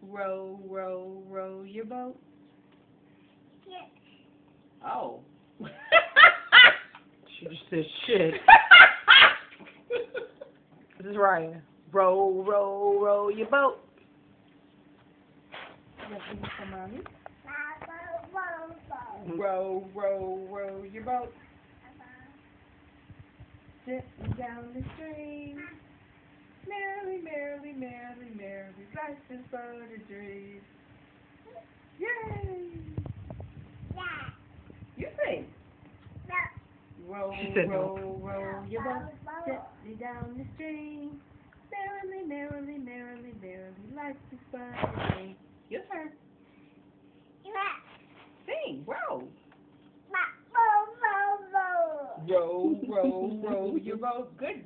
Row, row, row your boat. Yes. Oh. She just said shit. This is Ryan. Row, row, row your boat. Listen to mommy. Bubble. Row, row, row your boat. Sitting down the stream. Merrily, merrily, merrily, merrily, life is but a dream. Yay! Yeah. You sing. Row, She said no. row, row your boat gently down the stream. Merrily, merrily, merrily, merrily, life is but a dream. Your turn. Sing, row. Row, row, row your boat. Good